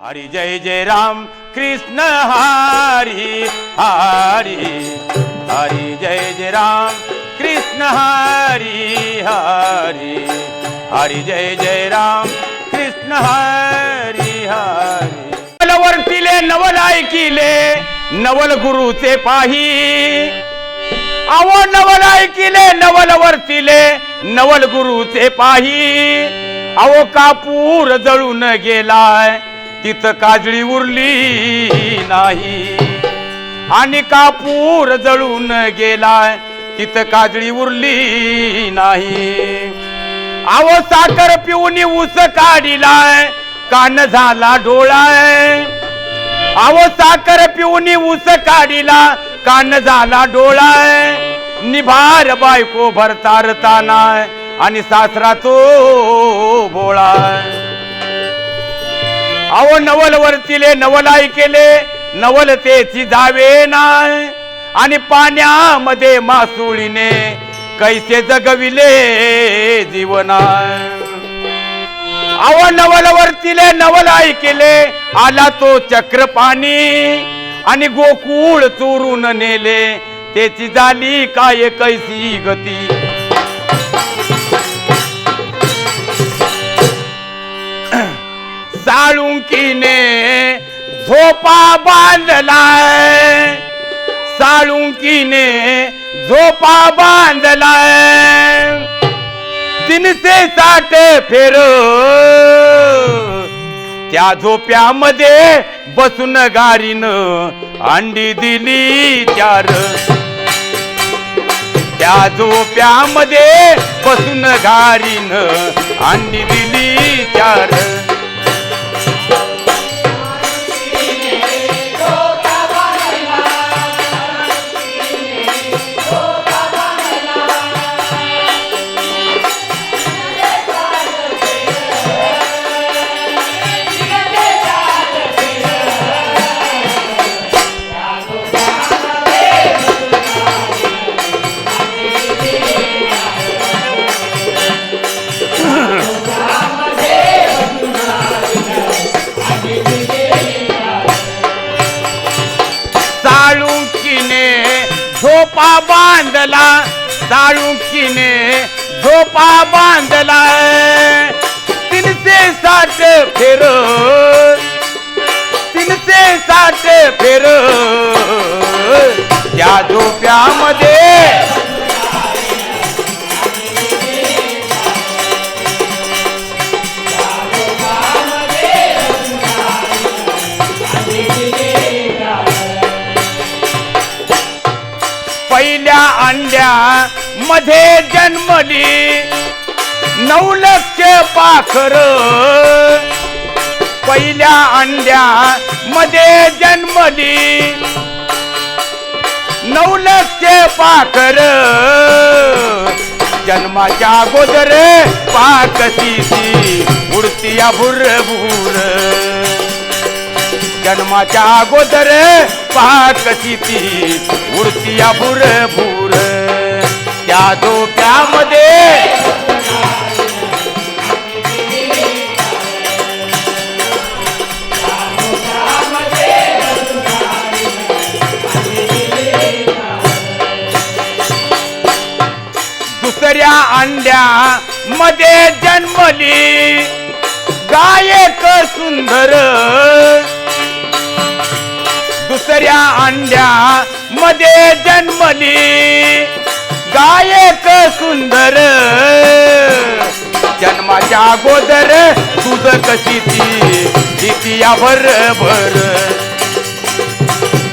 हरी जय जय राम कृष्ण हरी हरी हरी जय जय राम कृष्ण हरी हरी हरी जय जय राम कृष्ण हरी हरी नवलवरतीले नवल ऐकिले नवल गुरुचे पाही आवो नवल ऐकिले नवलवरतीले नवल गुरुचे पाही आवो कापूर जळून गेलाय तिथं काजळी उरली नाही आणि कापूर जळून गेलाय तिथं काजळी उरली नाही आवो साखर पिऊन ऊस काढिलाय कान झाला डोळाय आवो साखर पिऊन ऊस काढिला कान झाला डोळाय निभार बायको भरतारताना आणि सासरा तो भोळाय अहो नवल वरतीले नवल ऐकेले नवल तेची जावे नाय आणि पाण्यामध्ये मासुळीने कैसे जगविले जीवनाय अहो नवल वरतीले नवल ऐकेले आला तो चक्र पाणी आणि गोकुळ चोरून नेले तेची झाली काय कैसी गती साळुंकीने झोपा बांधलाय साळुंकीने झोपा बांधलाय 360 फेर त्या झोप्यामध्ये बसून गारीनं अंडी दिली चार त्या झोप्यामध्ये बसून गारीनं अंडी दिली चार झोपा बांधला साळुंकीने झोपा बांधला 360 फेर 360 फेर त्या झोप्यामध्ये पहिल्या अंड्या मध्ये जन्मली 9 लक्ष पाखर पहिल्या अंड्या मध्ये जन्मली 9 लक्ष पाखर जन्माच्या अगोदर पाकशी उडती भुरभुर जन्माच्या अगोदर पाकशी उडती भुरभुर त्या झोप्यामध्ये दुसऱ्या अंड्या मध्ये जन्मली गायक सुंदर दुसऱ्या अंड्या मध्ये जन्मली गायक सुंदर जन्माच्या अगोदर दूध कशी ती भरभर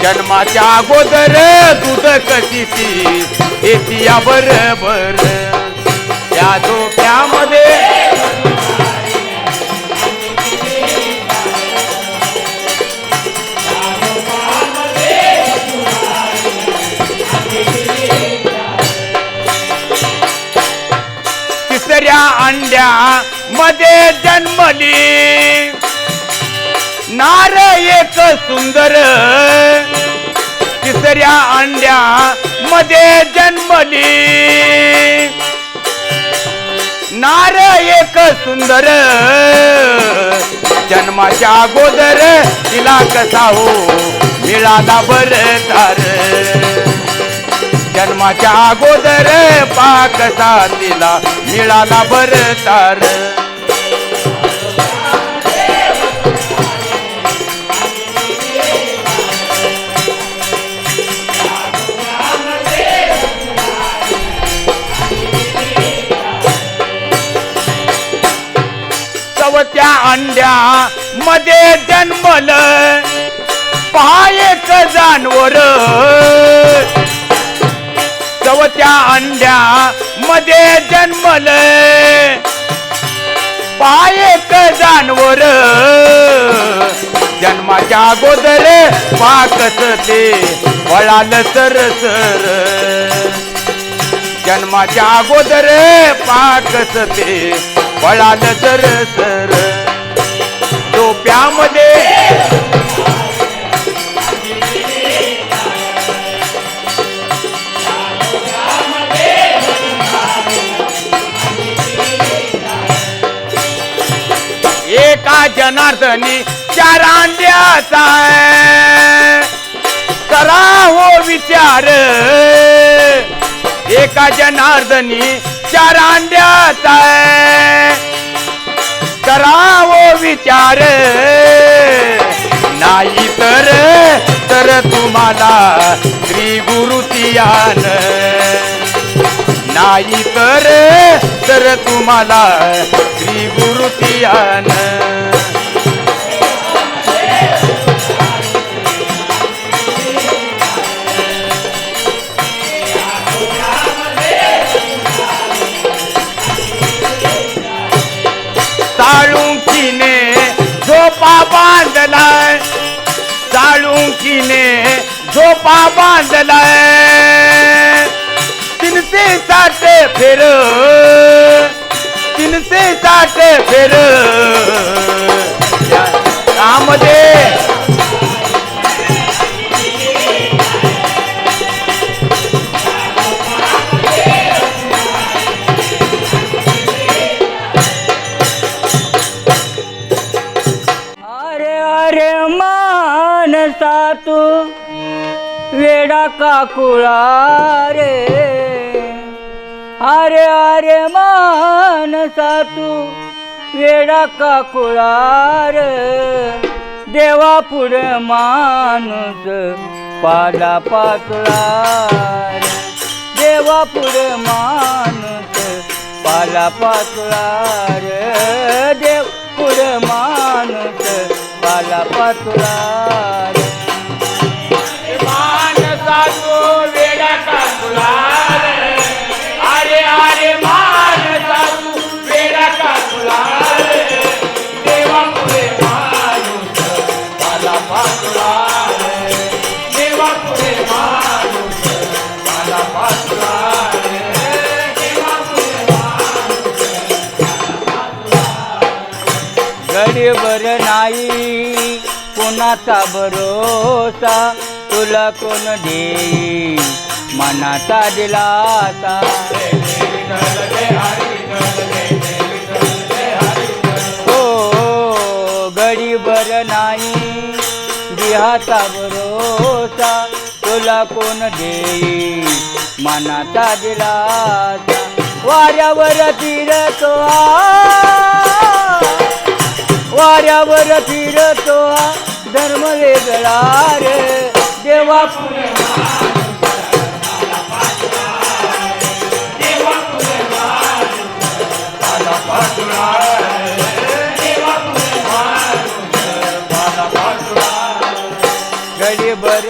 जन्माच्या अगोदर दूध कशी ती भरभर त्या झोप्यामध्ये तिसऱ्या अंड्या मध्ये जन्मली नार एक सुंदर तिसऱ्या अंड्या मध्ये जन्मली नार एक सुंदर जन्माच्या अगोदर तिला कसा हो मिळाला बरदार, जन्माच्या अगोदर पा कसा तिला मिळाला बरदार. चवत्या अंड्या मध्ये जन्मलं पहा एक जानवर, चवत्या अंड्या मध्ये जन्मलं पहा एक जानवर, जन्माच्या अगोदर पाकस ते वळालं सरसर, जन्माच्या अगोदर पाकस ते वळालं सरसर. टोप्यामध्ये एका जनार्दनी 4 अंड्याचा करा हो विचार, एका जनार्दनी 4 अंड्याचा करावो विचार, नाही तर तुम्हाला श्री गुरुतियान, नाही तर तुम्हाला श्री गुरुतियान. साळुंकीने झोपा बांधलाय, साळुंकीने झोपा बांधलाय, 360 फेर, 360 फेर यामध्ये तू वेडा काकुळा रे, अरे अरे मानसा तू वेडा काकुळा रे, देवा पुढे माणूस पाला पाचळा रे, देवा पुढे माणूस पाला पाचळा रे, देव पुढे माणूस पाला पाचळा रे. मानसा तो वेडा काकुळा रे, अरे अरे मानसा तू वेडा काकुळा रे, देवा पुढे माणूस पाला पाचळा रे, देवा पुढे माणूस पाला पाचळा रे, देवा पुढे माणूस पाला पाचळा. गडीभर नाही कोणाचा भरोसा, तुला कोण देई मनाचा दिलासा. हो गडीभर नाही देहाचा भरोसा, तुला कोण देई मनाचा दिलासा. वाऱ्यावर फिरतो वाऱ्यावर फिरतो धर्म वेगळा रे, देवा पुढे देवा पुढे माणूस पाला पाचळा रे, देवा पुढे माणूस पाला पाचळा. गडीभर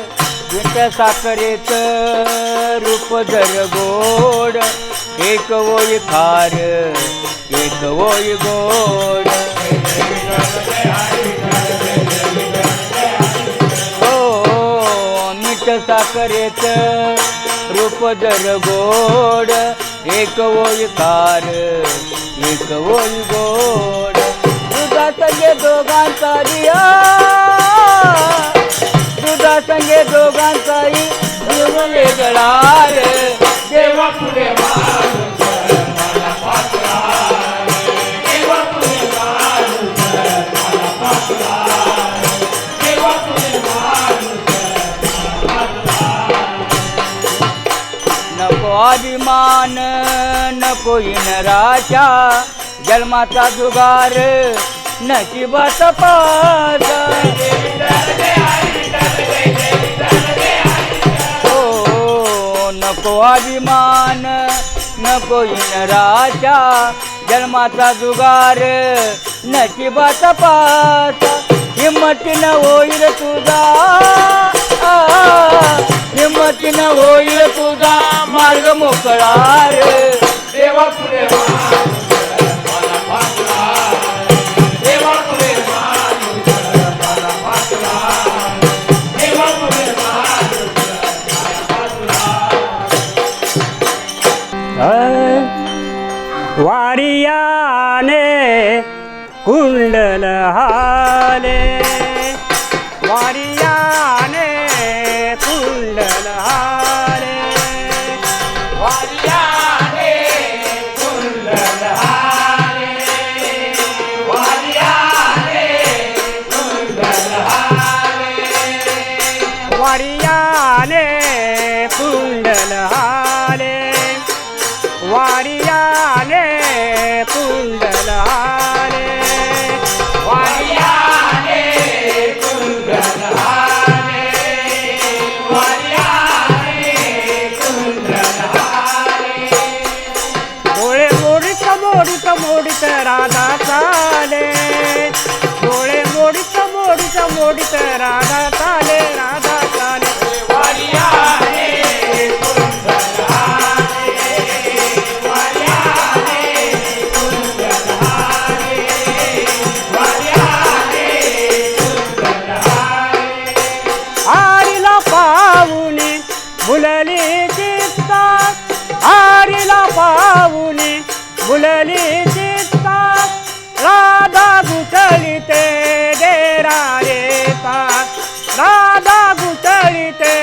विट साखरेच रूप जर गोड, एक वोई खार एक वोई गोड. हो मीठ साखरेच रूप जर गोड, एक वोई खार एक वोई गोड. दुधा संगे दोघांचा रिया, दुधा संगे दोघांचाही वेगळा रे, देवा पुढे माणूस पाला पाचळा रे, देवा पुढे माणूस पाला पाचळा अभिमान नको नराशा जन्माचा जुगार नशिबाचा पासा हो नको अभिमान नको नराशा जन्माचा जुगार नशिबाचा पासा हिम्मतीनं होईल तुझा हिम्मतीनं होईल तुझा मार्ग मोकळा रे देवा पुढे मला पाचला देवा पुढे मला पाचला देवा पुढे मला पाचला वारियाने कुंडल हाले वारियाने कुंडल हाले वारियाने कुंडल हाले वारियाने कुंडल हाले वारियाने कुंडल हाले वारियाने कुंडल हाले वारियाने कुंडल हाले वारियाने कुंडल हाले डोळे मोडीत मोडीत मोडीत राधा चाले डोळे मोडीत मोडीत मोडीत राधा चाले राधा चाले वारियाने कुंडल हाले वारियाने कुंडल हाले वारियाने कुंडल हाले आरीला पाहुनी बुलली चित्ता आरीला पाहुनी बुलली चित्ता राधा गुचली ते डेरा रेता राधा गुचली ते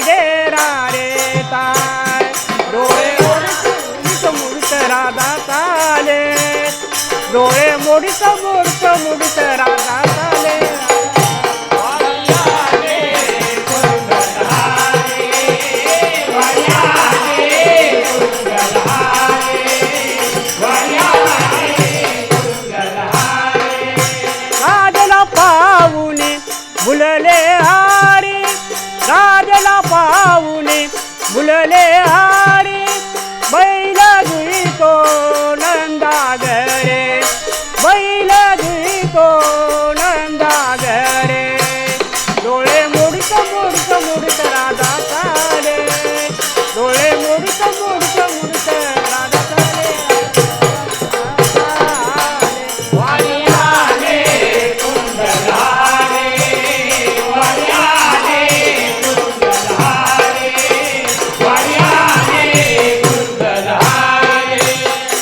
डेरा रेता डोळे मोडीत मोडीत राधा चाले डोळे मोडीत मोडीत मोडीत राधा चाले वारियाने कुंडल हाले वारियाने कुंडल हाले वारियाने कुंडल हाले राजला पाहुनी बुलले हारी राजला पाहुनी बुलले हारी बैल दुईतो नंदागरे बैल दुईतो नंदागरे डोळे मोडीत मोडीत मोडीत राधा चाले डोळे मोडीत मोडीत मोडीत राधा चाले वारियाने कुंडल हाले वारियाने कुंडल हाले वारियाने कुंडल हाले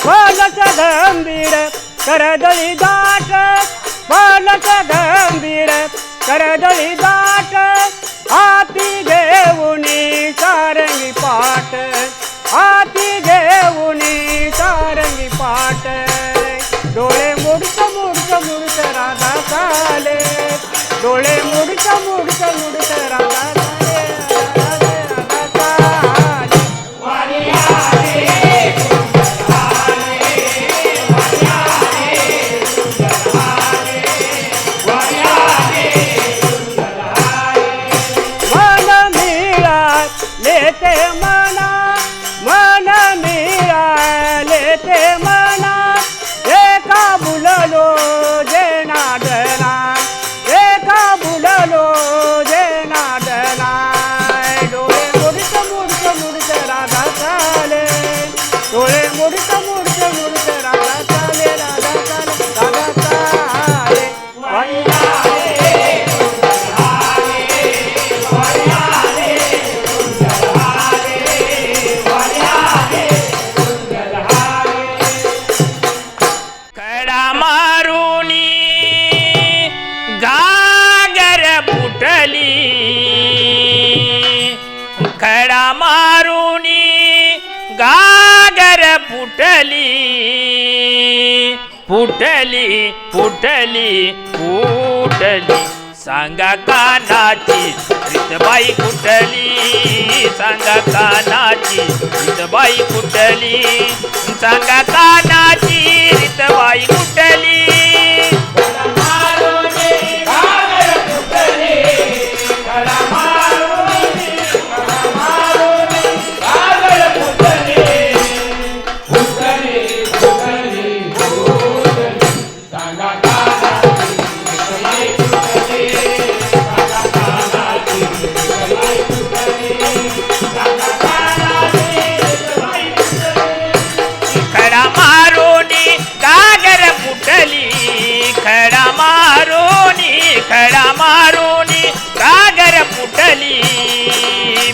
बालच गंभीर करदळी दाट बालच गंभीर करदळी दाट हाती घेऊनी सारंगी पाट हाती घेऊनी सारंगी पाट डोळे मोडीत मोडीत मोडीत राधा चाले डोळे मोडीत मोडीत मोडीत राधा चाले राधा चाले वारियाने कुंडल हाले वारियाने कुंडल हाले वारियाने कुंडल हाले मन मिळाले ते मना मन मिळाले ते मना एका बुललो जे नादना एका बुललो जे नादना डोळे मोडीत मोडीत मोडीत राधा चाले डोळे मोडीत मोडीत मोडीत राधा चाले राधा चाले राधा चाले वारियाने कुंडल हाले वारियाने कुंडल हाले वारियाने कुंडल हाले कडा मारुनी गागर फुटली खडा मारुनी गागर फुटली फुटली फुटली फुटली सांगा कानाची रीतबाई कुठली सांगा कानाची रीतबाई कुठली सांगा कानाची रीतबाई कुठली खडा मारोनी गागर फुटली खडा मारोनी गागर फुटली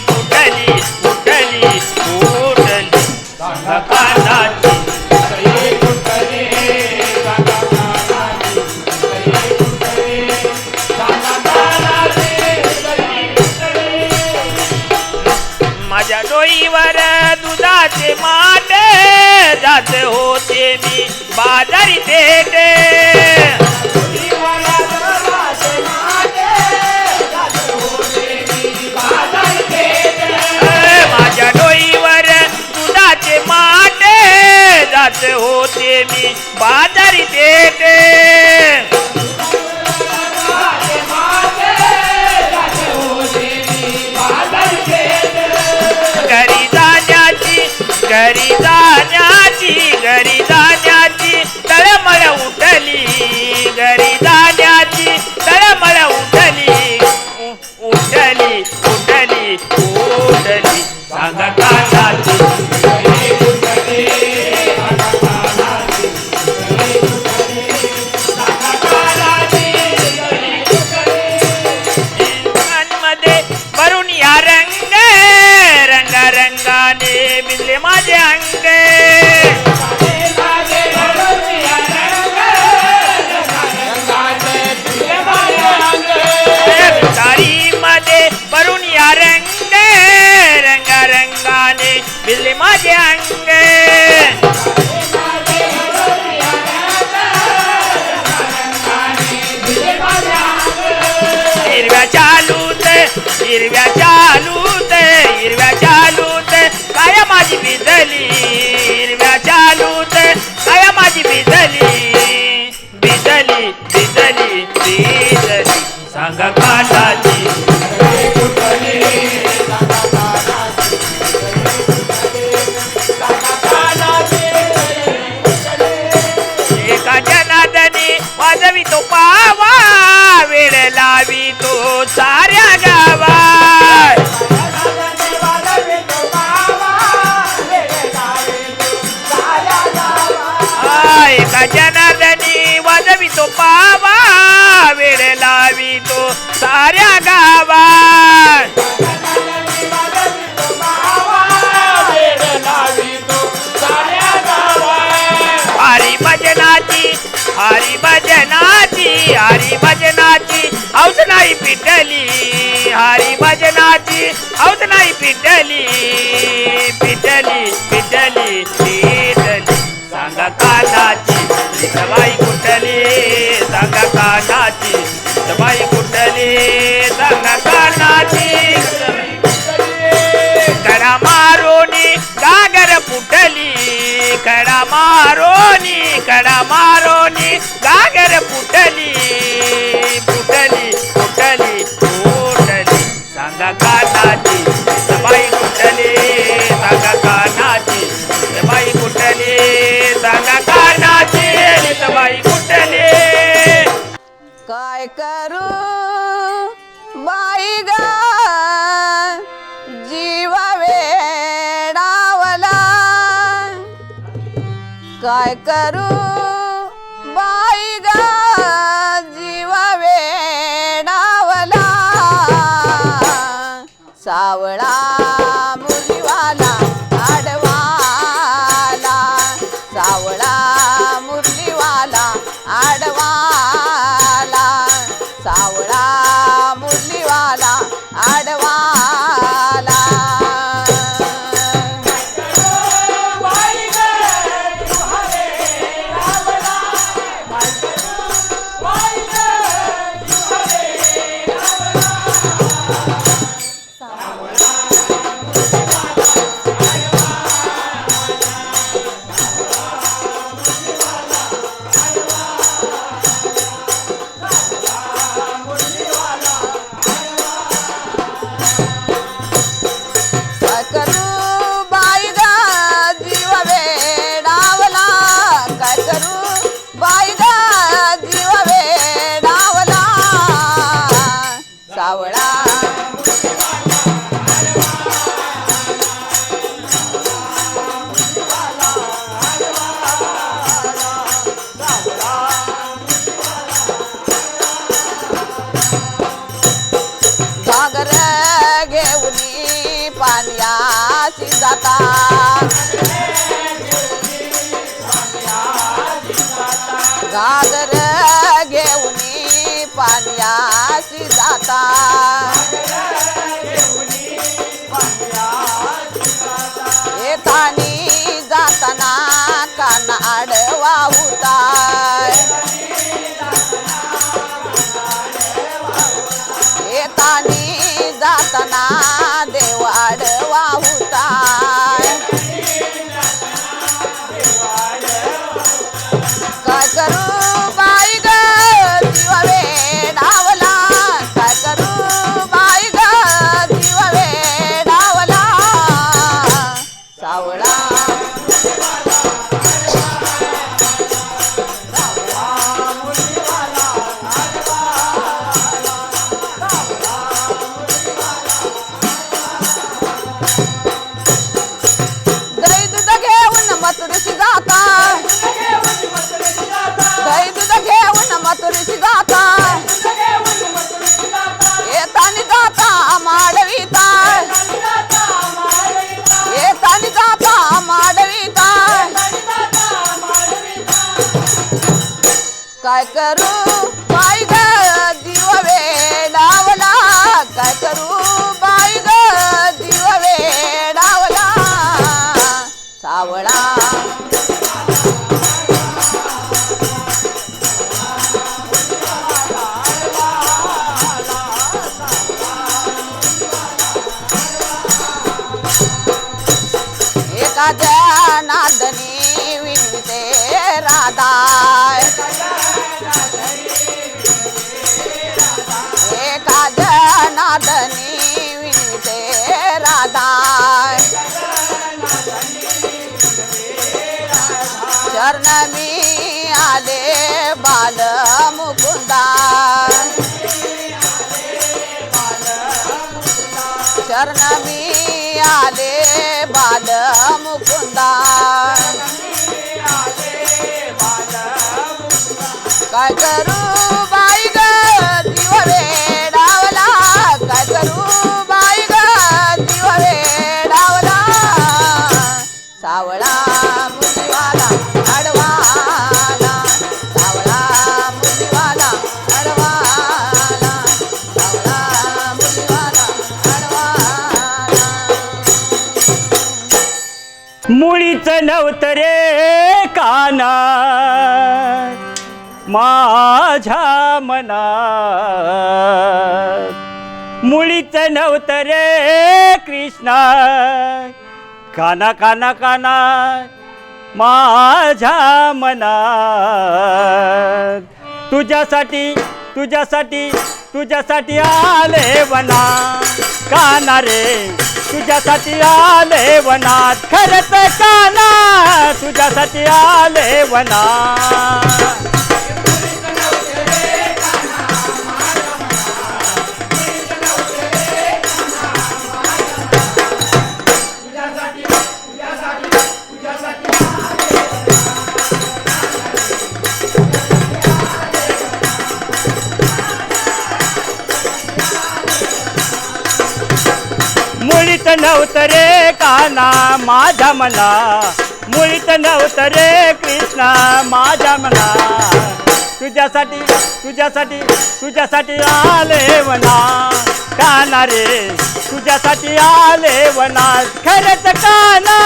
फुटली फुटली फुटली सांगा कानाची माझ्या डोईवर दुधाचे माटे जात होते मी बाजारी थेट माझ्या डोईवर दुधाचे माटे जात होते मी बाजारी थेट घरी जाण्याची तळमळ उठली घरी जाण्याची तळमळ उठली उठली उठली उठली सांगा कानाची मध्ये भरून या रंग रंगाने भिजले माझे अंग मध्ये भरून या रंग रंगाने भिजले माझे अंग हिरव्या चालूत काय माझी भिजली हिरव्या चालूत काय माझी भिजली भिजली भिजली भिजली सांगा कानाची एका जनादनी वाजवी तो पावा वेळ लावी तो साऱ्या गावा एका जनार्दनी वाजवी तो पावा वेळ लावी तो साऱ्या गावात हरी भजनाची हौस नाही पिटली हरी भजनाची हौस नाही पिटली पिटली पिटली पिटली सांगा कानाची रीतबाई कुठली सांगा कानाची रीतबाई कुठली सांगा कानाची खडा मारोनी गागर फुटली खडा मारोनी गागर फुटली फुटली फुटली फुटली सांगा कानाची रीतबाई कुठली सांगा कानाची रीतबाई कुठली सांगा कानाची रीतबाई कुठली काय करू बाई ग जीव वेडावला काय करू बाई ग जीव वेडावला सावळा मुरलीवाला आडवाला सावळा मुरलीवाला आडवाला सावळा मुरलीवाला आडवाला सावळा घागर घेऊनी पाण्याची जाता घागर घेऊनी पाण्याची जाता येतानी जाताना कान आडवा होता येतानी जाताना देव आडवा होता काय करू बाई ग जीव वेडावला काय करू बाई ग जीव वेडावला सावळा दही दूध घेऊन मथुरीची जाता दही दूध घेऊन मथुरीची जाता येतानी जाता माडवीता येतानी जाता माडवीता काय करू बाई ग जीव वेडावला काय करू बाई ग जीव वेडावला सावळा एका जनार्दनी विनविते राधा एका जनार्दनी विनविते राधा चरण मी आले बाल मुकुंदा चरण मी आले बाल मुकुंदा काय करू बाई ग जीव वेडावला काय करू बाई ग जीव वेडावला सावळा मुलीवाला अडवाला सावळा मुलीवाला अडवाला सावळा मुलीवाला अडवाला मुळीच नव्हतं रे काना माझ्या मनात मुळीच नव्हतं रे कृष्णा काना काना काना माझ्या मनात तुझ्यासाठी तुझ्यासाठी तुझ्यासाठी आले वना काना रे तुझ्यासाठी आले वनात खरंच काना तुझ्यासाठी आले वना मुळीत नव्हतं रे काना माझ्या मना मुळीत नव्हतं रे कृष्णा माझ्या मना तुझ्यासाठी तुझ्यासाठी तुझ्यासाठी आले वना काना रे तुझ्यासाठी आले वना खरंच काना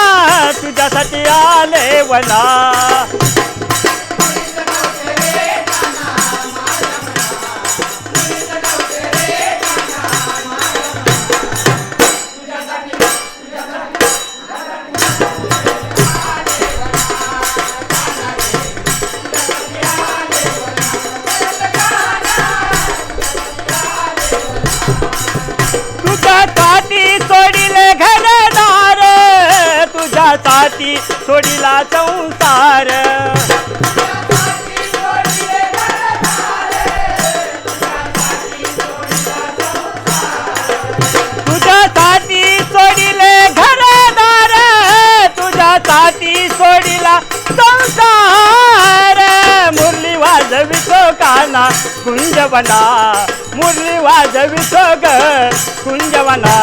तुझ्यासाठी आले वना सोडिले घरदार तुझ्यासाठी सोडिला संसार केला संसार मुरली वाजवितो काना कुंजवना मुरली वाजवितो ग कुंजवना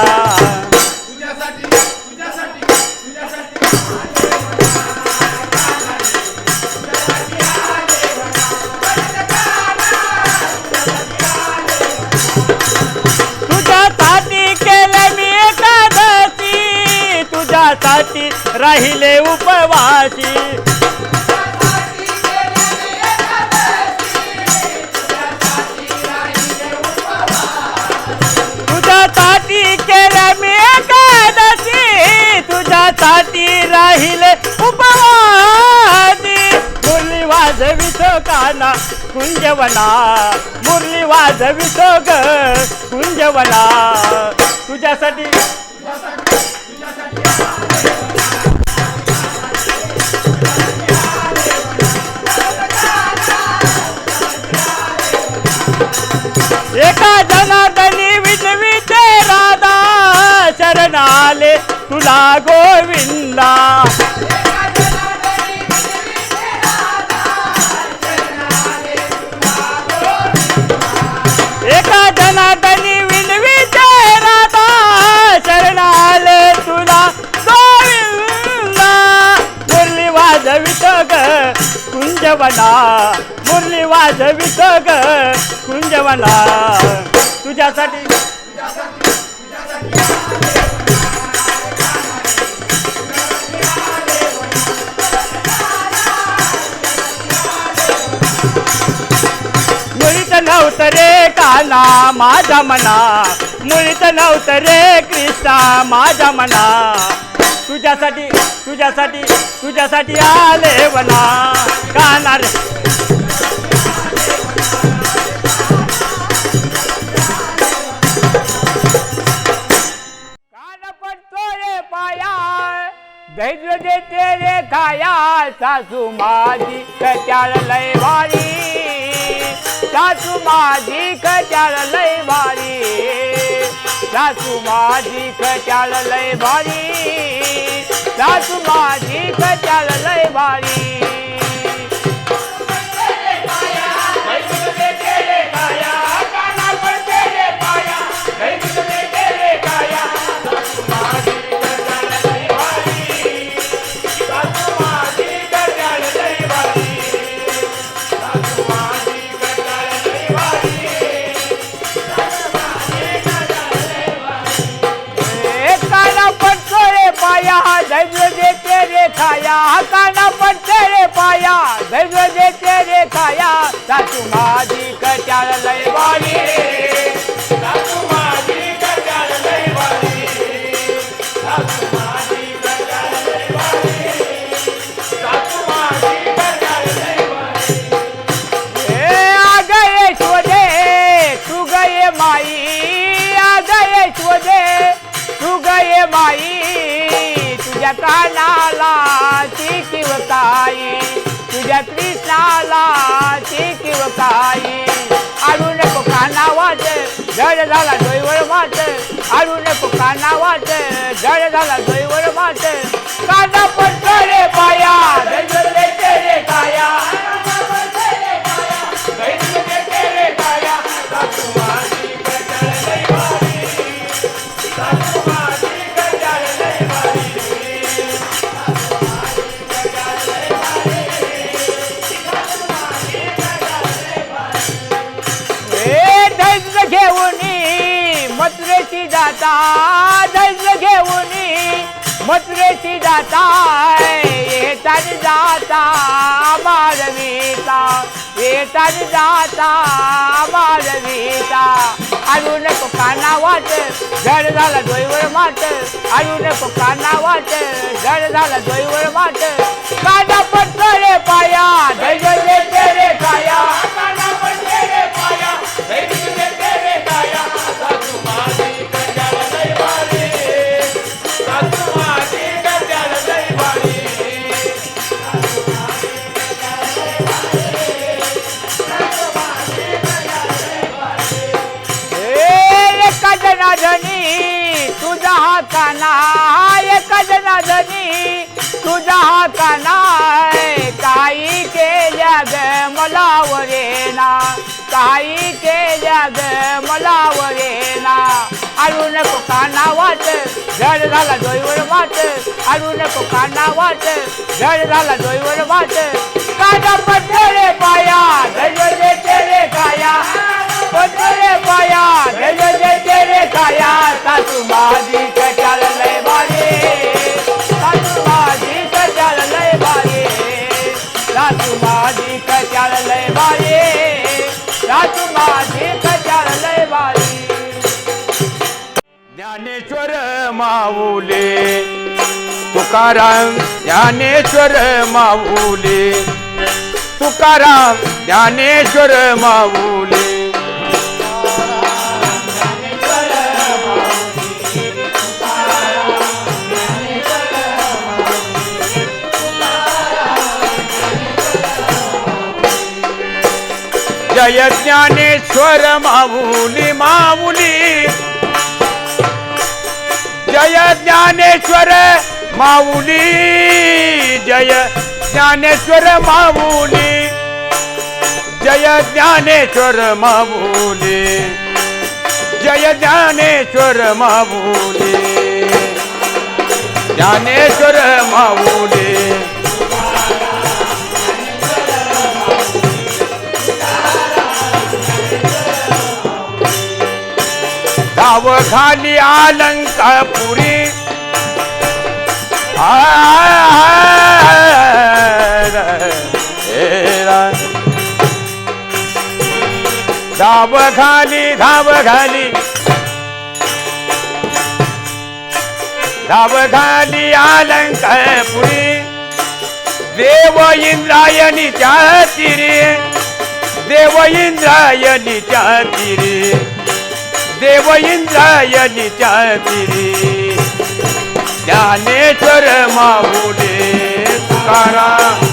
तुझ्यासाठी केले मी एकादशी तुझ्यासाठी राहिले उपवासी तुझ्यासाठी केले मी एकादशी तुझ्यासाठी राहिले उपवासी मुरली वाजवितो काना कुंजवना मुरली वाजवितो ग कुंजवना तुझ्यासाठी एका जनार्दनी विनविते राधा शरण आले तुला गोविंदा एका जनार्दनी विनविते राधा शरण आले तुला गोविंदा मुरली वाजवितो ग कुंजवना मुरली वाजवितो ग कुंजवना तुझ्यासाठी मुळीत नव्हतं रे काना माझ्या मना मुळीत नव्हतं रे कृष्णा माझ्या मना तुझ्यासाठी तुझ्यासाठी तुझ्यासाठी आले वना काना रे कान पडतो रे पाया धैर्य देते रे खाया सासू माझी कट्याळ लय भारी सासू माझी कट्याळ लय भारी सासू माझी कट्याळ लय भारी सासू माझी कट्याळ लय भारी धैर्य देते रे खाया काना पडते रे पाया धैर्य देते रे खाया सासू माझी कट्याळ लय भारी सासू माझी कट्याळ लय भारी सासू माझी कट्याळ लय भारी सासू माझी कट्याळ लय भारी ए आ गए शोधे तू गए माई आ गए शोधे तू गए माई तुझ्या कानाला चिकीव काही तुझ्या कृष्णाला चिकीव काही आडू नको काना वाट जड झाला डोईवर माट आडू नको काना वाट जड झाला डोईवर माट काना पडतो रे पाया धैर्य देते रे काया धैर्य देते रे काया सासू माझी कट्याळ लय भारी सासू माझी कट्याळ लय भारी मथुरेची जाता धैर्य घेऊन मथुरेची जाता येतानी जाता माधवीचा येतानी जाता माधवीचा आडू नको काना वाट जड झाला डोईवर माट आडू नको काना वाट जड झाला डोईवर माट काना पडतो रे पाया धैर्य देते रे काया काना पडते रे पाया धैर्य देते रे काया सासू माझी कट्याळ लय भारी सासू माझी कट्याळ लय भारी एका जनार्दनी तुझा हा काना एका जनार्दनी तुझा हा का नाही काही केल्या ग मला वरेना काही केल्या ग मला वरेना आळू नको काना वाट जड झाला डोईवर वाट आळू नको काना वाट जड झाला डोईवर वाट काना पटले पाया धैर्य तेरे काया पटले पाया धैर्य तेरे काया सासू माझी कटाल लय बारे सासू माझी कटाल लय बारे सासू माझी कटाल लय बारे सासू माझी कटाल लय बारे ज्ञानेश्वर माऊले तुकाराम ज्ञानेश्वर माऊले तुकाराम ज्ञानेश्वर माऊले जय ज्ञानेश्वर माऊली माऊली जय ज्ञानेश्वर माऊली जय ज्ञानेश्वर माऊली जय ज्ञानेश्वर माऊली जय ज्ञानेश्वर माऊली ज्ञानेश्वर माऊली धाव खाली अलंकापुरी धाव खाली धाव खाली धाव खाली अलंकापुरी देव इंद्रायणी त्या तिरी देव इंद्रायणी त्या तिरी देव इंद्रायणी त्या तिरी ज्ञानेश्वर माऊले तुकाराम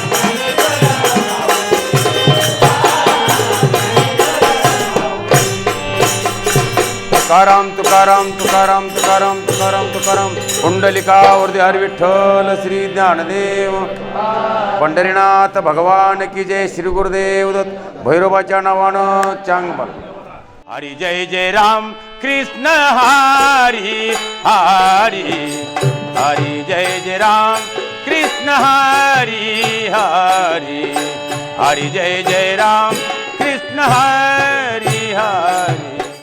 तुकाराम तुकाराम तुकाराम तुकाराम तुकाराम तुकाराम कुंडलिकावरती हरी विठ्ठल श्री ज्ञानदेव पंढरीनाथ भगवान की जय श्री गुरुदेव दत्त भैरवाच्या नावानं चांगबल हरी जय जय राम कृष्ण हरी हरी हरी जय जय राम कृष्ण हरी हरी हरी जय जय राम कृष्ण हरी